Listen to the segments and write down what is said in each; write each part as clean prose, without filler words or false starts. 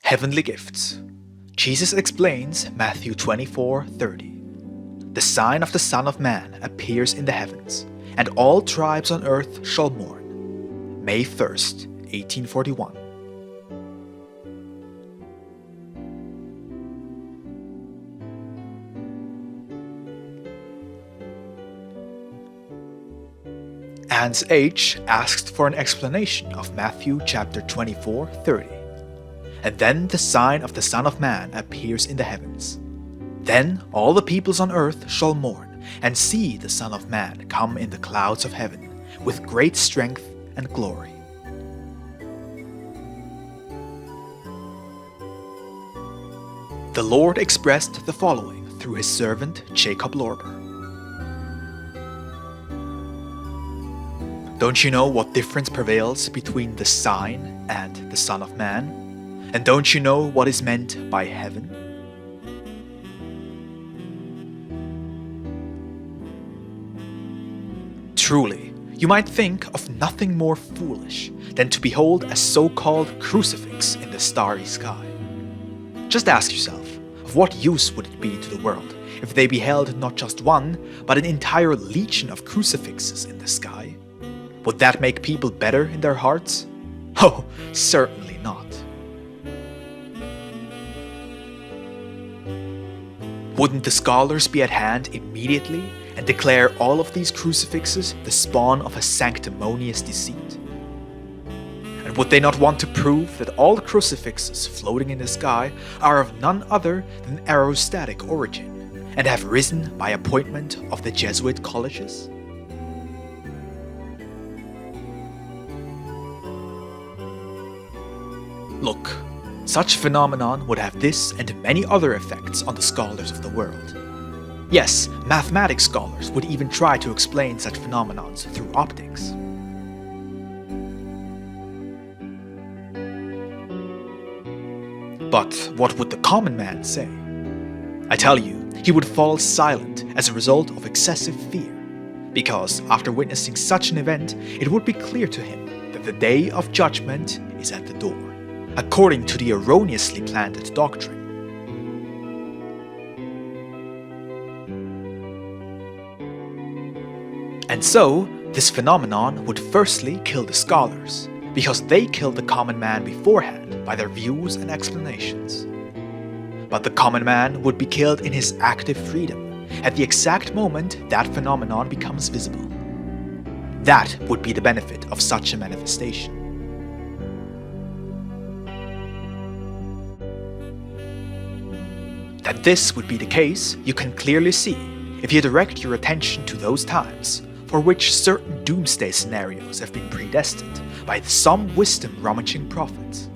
Heavenly gifts. Jesus explains Matthew 24:30. The sign of the Son of Man appears in the heavens, and all tribes on earth shall mourn. May 1st, 1841. Hans H. asked for an explanation of Matthew chapter 24:30. And then the sign of the Son of Man appears in the heavens. Then all the peoples on earth shall mourn, and see the Son of Man come in the clouds of heaven, with great strength and glory. The Lord expressed the following through his servant Jakob Lorber. Don't you know what difference prevails between the sign and the Son of Man? And don't you know what is meant by heaven? Truly, you might think of nothing more foolish than to behold a so-called crucifix in the starry sky. Just ask yourself, of what use would it be to the world if they beheld not just one, but an entire legion of crucifixes in the sky? Would that make people better in their hearts? Oh, certainly not. Wouldn't the scholars be at hand immediately and declare all of these crucifixes the spawn of a sanctimonious deceit? And would they not want to prove that all the crucifixes floating in the sky are of none other than aerostatic origin and have risen by appointment of the Jesuit colleges? Look, such phenomenon would have this and many other effects on the scholars of the world. Yes, mathematics scholars would even try to explain such phenomenons through optics. But what would the common man say? I tell you, he would fall silent as a result of excessive fear, because after witnessing such an event, it would be clear to him that the day of judgment is at the door, according to the erroneously planted doctrine. And so, this phenomenon would firstly kill the scholars, because they killed the common man beforehand by their views and explanations. But the common man would be killed in his active freedom, at the exact moment that phenomenon becomes visible. That would be the benefit of such a manifestation. That this would be the case, you can clearly see if you direct your attention to those times for which certain doomsday scenarios have been predestined by some wisdom-rummaging prophets.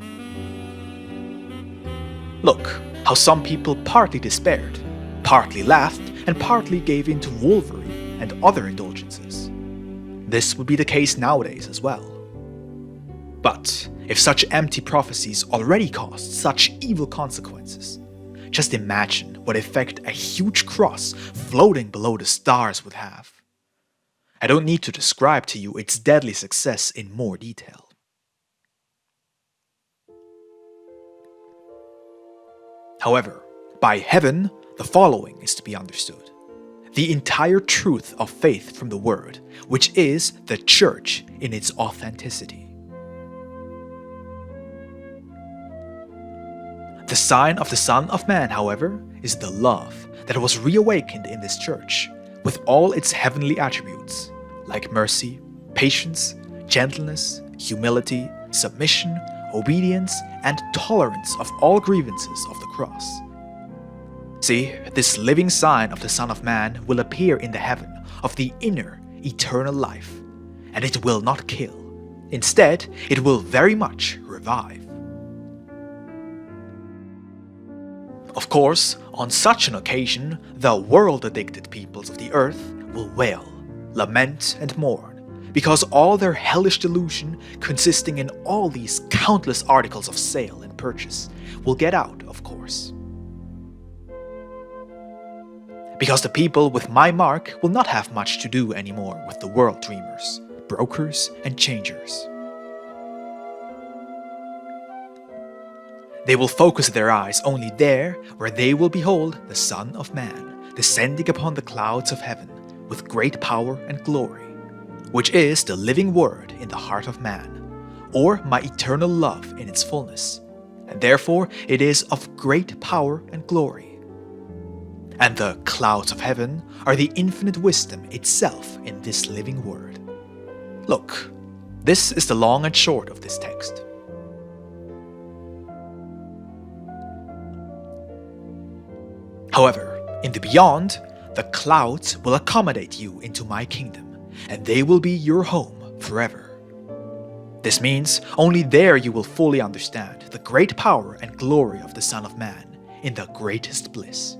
Look how some people partly despaired, partly laughed, and partly gave in to wolvery and other indulgences. This would be the case nowadays as well. But if such empty prophecies already caused such evil consequences, just imagine what effect a huge cross floating below the stars would have. I don't need to describe to you its deadly success in more detail. However, by heaven, the following is to be understood: the entire truth of faith from the Word, which is the Church in its authenticity. The sign of the Son of Man, however, is the love that was reawakened in this Church, with all its heavenly attributes, like mercy, patience, gentleness, humility, submission, obedience, and tolerance of all grievances of the cross. See, this living sign of the Son of Man will appear in the heaven of the inner, eternal life, and it will not kill. Instead, it will very much revive. Of course, on such an occasion, the world-addicted peoples of the earth will wail, lament, and mourn, because all their hellish delusion, consisting in all these countless articles of sale and purchase, will get out, of course. Because the people with my mark will not have much to do anymore with the world dreamers, brokers, and changers. They will focus their eyes only there where they will behold the Son of Man descending upon the clouds of heaven with great power and glory, which is the living word in the heart of man, or my eternal love in its fullness, and therefore it is of great power and glory. And the clouds of heaven are the infinite wisdom itself in this living word. Look, this is the long and short of this text. However, in the beyond, the clouds will accommodate you into my kingdom, and they will be your home forever. This means only there you will fully understand the great power and glory of the Son of Man in the greatest bliss.